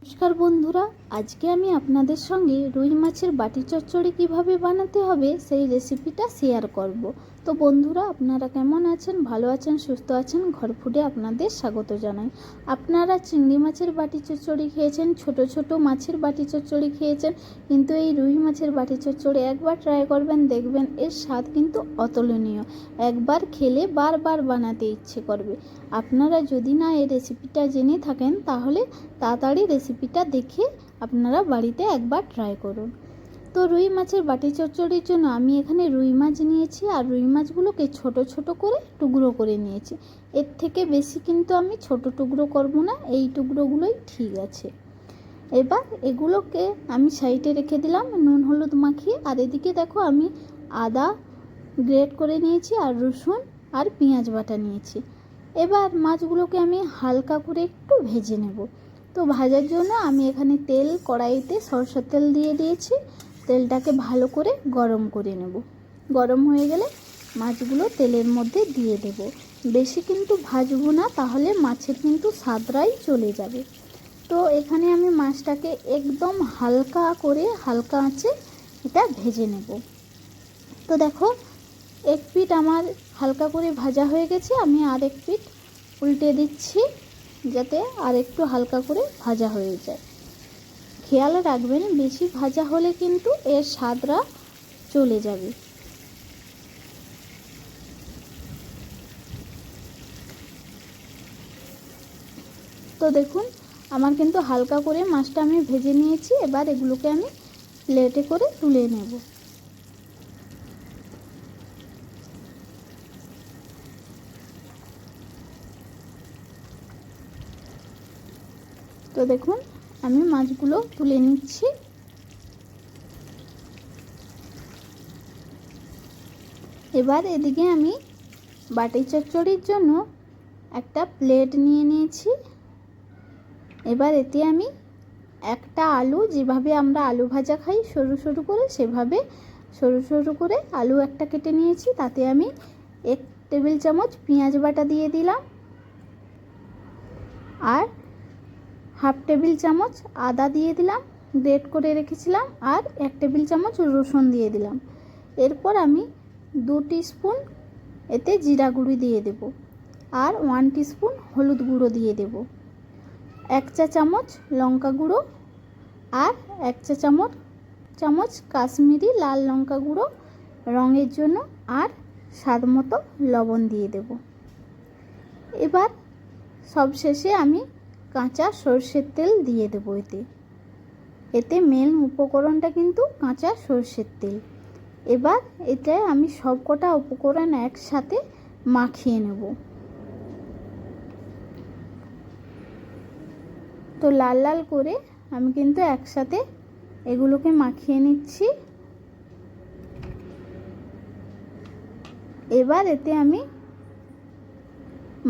নমস্কার বন্ধুরা, আজকে আমি আপনাদের সঙ্গে রুই মাছের বাটি চচ্চড়ি কিভাবে বানাতে হবে সেই রেসিপিটা শেয়ার করব। তো বন্ধুরা, আপনারা কেমন আছেন? ভালো আছেন, সুস্থ আছেন? ঘর ফুডে আপনাদের স্বাগত জানাই। আপনারা চিংড়ি মাছের বাটি চচ্চড়ি খেয়েছেন, ছোট ছোট মাছের বাটি চচ্চড়ি খেয়েছেন, কিন্তু এই রুই মাছের বাটি চচ্চড়ি একবার ট্রাই করবেন, দেখবেন এর স্বাদ কিন্তু অতুলনীয়। একবার খেলে বারবার বানাতে ইচ্ছে করবে। আপনারা যদি না এই রেসিপিটা জেনে থাকেন তাহলে তাড়াতাড়ি রেসিপিটা দেখে আপনারা বাড়িতে একবার ট্রাই করুন। তো রুই মাছের বাটি চচ্চড়ির জন্য আমি এখানে রুই মাছ নিয়েছি, আর রুই মাছগুলোকে ছোট ছোট করে টুকরো করে নিয়েছি। এর থেকে বেশি কিন্তু আমি ছোট টুকরো করব না, এই টুকরোগুলোই ঠিক আছে। এবার এগুলোকে আমি সাইডে রেখে দিলাম নুন হলুদ মাখিয়ে। আর এদিকে দেখো, আমি আদা গ্রেট করে নিয়েছি, আর রসুন আর পেঁয়াজ বাটা নিয়েছি। এবার মাছগুলোকে আমি হালকা করে একটু ভেজে নেব। তো ভাজার জন্য আমি এখানে তেল, কড়াইতে সরষের তেল দিয়ে দিয়েছি। তেলটাকে ভালো করে গরম করে নেব। গরম হয়ে গেলে মাছগুলো তেলের মধ্যে দিয়ে দেব। বেশি কিন্তু ভাজবো না, তাহলে মাছের কিন্তু স্বাদটাই চলে যাবে। তো এখানে আমি মাছটাকে একদম হালকা করে, হালকা আঁচে এটা ভেজে নেব। তো দেখো, এক পিঠ আমার হালকা করে ভাজা হয়ে গেছে, আমি আর এক পিঠ উল্টে দিচ্ছি যাতে আর একটু হালকা করে ভাজা হয়ে যায়। খেয়াল রাখবেন, বেশি ভাজা হলে কিন্তু এর স্বাদটা চলে যাবে। তো দেখুন, আমার কিন্তু হালকা করে মাছটা আমি ভেজে নিয়েছি। এবার এগুলোকে আমি প্লেটে করে তুলে নেব। তো দেখুন, আমি মাছগুলো তুলে নিচ্ছি। এবার এদিকে আমি বাটি চচ্চড়ির জন্য একটা প্লেট নিয়ে নিয়েছি। এবার এতে আমি একটা আলু, যেভাবে আমরা আলু ভাজা খাই সরু সরু করে, সেভাবে সরু সরু করে আলু একটা কেটে নিয়েছি। তাতে আমি 1 টেবিল চামচ পেঁয়াজ বাটা দিয়ে দিলাম, আর 1/2 টেবিল চামচ আদা দিয়ে দিলাম, গ্রেট করে রেখেছিলাম, আর 1 টেবিল চামচ রসুন দিয়ে দিলাম। এরপর আমি 2 টিস্পুন এতে জিরা গুঁড়ি দিয়ে দেব, আর 1 টিস্পুন হলুদ গুঁড়ো দিয়ে দেব, 1 চা চামচ লঙ্কা গুঁড়ো, আর 1 চা চামচ কাশ্মীরি লাল লঙ্কা গুঁড়ো রঙের জন্য, আর স্বাদ মতো লবণ দিয়ে দেব। এবার সবশেষে আমি কাঁচা সরষের তেল দিয়ে দেবো। এতে মেন উপকরণটা কিন্তু কাঁচা সরষের তেল। এবার এতে আমি সব কটা উপকরণ একসাথে মাখিয়ে নেব। তো লাল লাল করে আমি কিন্তু একসাথে এগুলোকে মাখিয়ে নিচ্ছি। এবার এতে আমি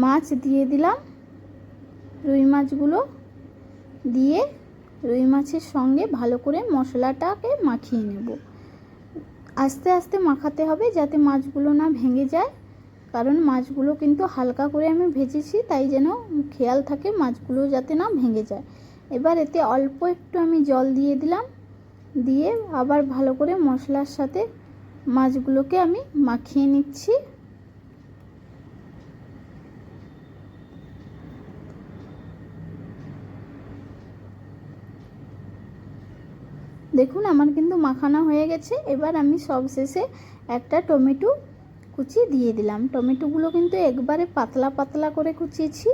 মাছ দিয়ে দিলাম। রুই মাছগুলো দিয়ে রুই মাছের সঙ্গে ভালো করে মশলাটাকে মাখিয়ে নেব। আস্তে আস্তে মাখাতে হবে যাতে মাছগুলো না ভেঙে যায়, কারণ মাছগুলো কিন্তু হালকা করে আমি ভেজেছি, তাই যেন খেয়াল থাকে মাছগুলো যাতে না ভেঙে যায়। এবার এতে অল্প একটু আমি জল দিয়ে দিলাম, দিয়ে আবার ভালো করে মশলার সাথে মাছগুলোকে আমি মাখিয়ে নিচ্ছি। দেখুন, আমার কিন্তু মাখানো হয়ে গেছে। এবার আমি সবশেষে একটা টমেটো কুচি দিয়ে দিলাম। টমেটোগুলো কিন্তু একবারে পাতলা পাতলা করে কুচিয়েছি,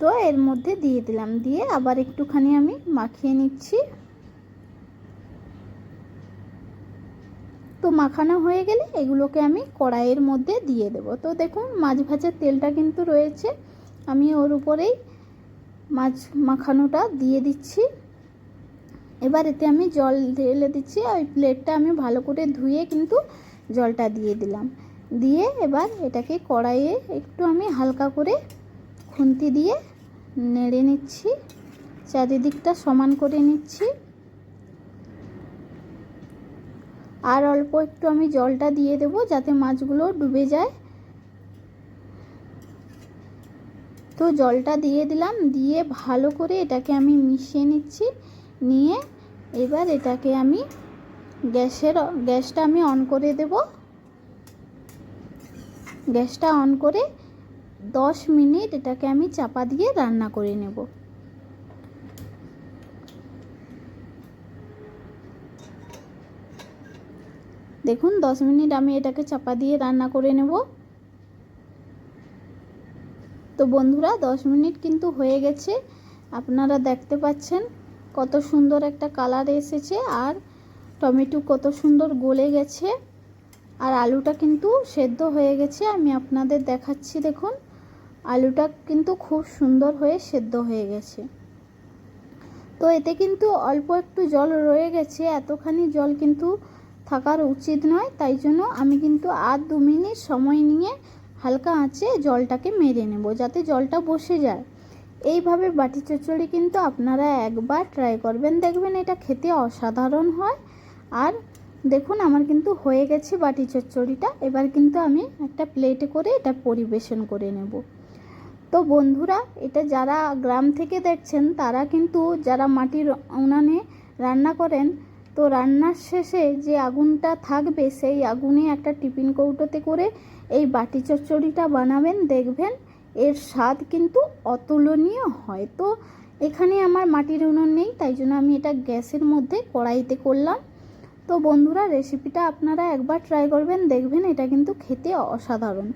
তো এর মধ্যে দিয়ে দিলাম। দিয়ে আবার একটুখানি আমি মাখিয়ে নিচ্ছি। তো মাখানো হয়ে গেলে এগুলোকে আমি কড়াইয়ের মধ্যে দিয়ে দেব। তো দেখুন, মাছ ভাজার তেলটা কিন্তু রয়েছে, আমি ওর উপরেই মাছ মাখানোটা দিয়ে দিচ্ছি। এবার এতে আমি জল ঢেলে দিচ্ছি। ওই প্লেটটা আমি ভালো করে ধুয়ে কিন্তু জলটা দিয়ে দিলাম। দিয়ে এবার এটাকে কড়াইয়ে একটু আমি হালকা করে খুন্তি দিয়ে নেড়ে নিচ্ছি, চারিদিকটা সমান করে নিচ্ছি। আর অল্প একটু আমি জলটা দিয়ে দেব যাতে মাছগুলো ডুবে যায়। তো জলটা দিয়ে দিলাম, দিয়ে ভালো করে এটাকে আমি মিশিয়ে নিচ্ছি। নিয়ে এবার এটাকে আমি গ্যাসটা আমি অন করে দেব। গ্যাসটা অন করে 10 মিনিট এটাকে আমি চাপা দিয়ে রান্না করে নেব। দেখুন 10 মিনিট আমি এটাকে চাপা দিয়ে রান্না করে নেব। তো বন্ধুরা 10 মিনিট কিন্তু হয়ে গেছে, আপনারা দেখতে পাচ্ছেন কত সুন্দর একটা কালার এসেছে, আর টমেটো কত সুন্দর গলে গেছে, আর আলুটা কিন্তু সেদ্ধ হয়ে গেছে। আমি আপনাদের দেখাচ্ছি, দেখুন আলুটা কিন্তু খুব সুন্দর হয়ে সেদ্ধ হয়ে গেছে। তো এতে কিন্তু অল্প একটু জল রয়ে গেছে, এতখানি জল কিন্তু থাকার উচিত নয়। তাই জন্য আমি কিন্তু আর 2 মিনিট সময় নিয়ে হালকা আঁচে জলটাকে মেরে নেব, যাতে জলটা বসে যায়। এইভাবে বাটি চচ্চড়ি কিন্তু আপনারা একবার ট্রাই করবেন, দেখবেন এটা খেতে অসাধারণ হয়। আর দেখুন আমার কিন্তু হয়ে গেছে বাটি চচ্চড়িটা। এবার কিন্তু আমি একটা প্লেটে করে এটা পরিবেশন করে নেব। তো বন্ধুরা, এটা যারা গ্রাম থেকে দেখছেন তারা কিন্তু, যারা মাটির উনানে রান্না করেন, তো রান্নার শেষে যে আগুনটা থাকবে সেই আগুনে একটা টিফিন কৌটোতে করে এই বাটি চচ্চড়িটা বানাবেন, দেখবেন এর স্বাদ কিন্তু অতুলনীয় হয়। তো এখানে আমার মাটির উনুন নেই, তাই জন্য আমি এটা গ্যাসের মধ্যে কড়াইতে করলাম। তো বন্ধুরা, রেসিপিটা আপনারা একবার ট্রাই করবেন, দেখবেন এটা কিন্তু খেতে অসাধারণ।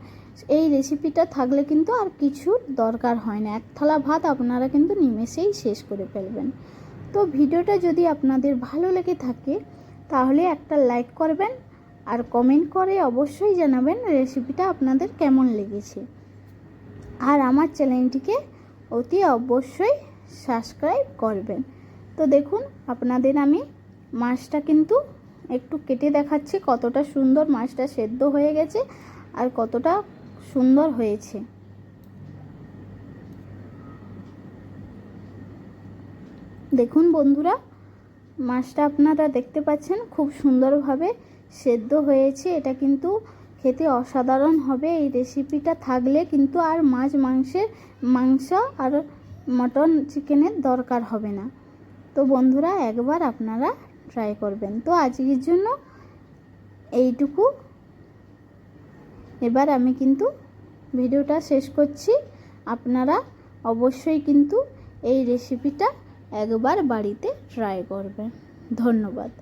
এই রেসিপিটা থাকলে কিন্তু আর কিছুর দরকার হয় না, এক থালা ভাত আপনারা কিন্তু নিমেষেই শেষ করে ফেলবেন। তো ভিডিওটা যদি আপনাদের ভালো লেগে থাকে তাহলে একটা লাইক করবেন, আর কমেন্ট করে অবশ্যই জানাবেন রেসিপিটা আপনাদের কেমন লেগেছে। আর আমার চ্যানেলটিকে অতি অবশ্যই সাবস্ক্রাইব করবেন। তো দেখুন আপনাদের আমি মাছটা কিন্তু একটু কেটে দেখাচ্ছি, কতটা সুন্দর মাছটা সেদ্ধ হয়ে গেছে আর কতটা সুন্দর হয়েছে। দেখুন বন্ধুরা, মাছটা আপনারা দেখতে পাচ্ছেন খুব সুন্দরভাবে সেদ্ধ হয়েছে। এটা কিন্তু খেতে অসাধারণ হবে। এই রেসিপিটা থাকলে কিন্তু আর মাংস আর মটন চিকেনের দরকার হবে না। তো বন্ধুরা, একবার আপনারা ট্রাই করবেন। তো আজকের জন্য এইটুকু। এবার আমি কিন্তু ভিডিওটা শেষ করছি। আপনারা অবশ্যই কিন্তু এই রেসিপিটা একবার বাড়িতে ট্রাই করবেন। ধন্যবাদ।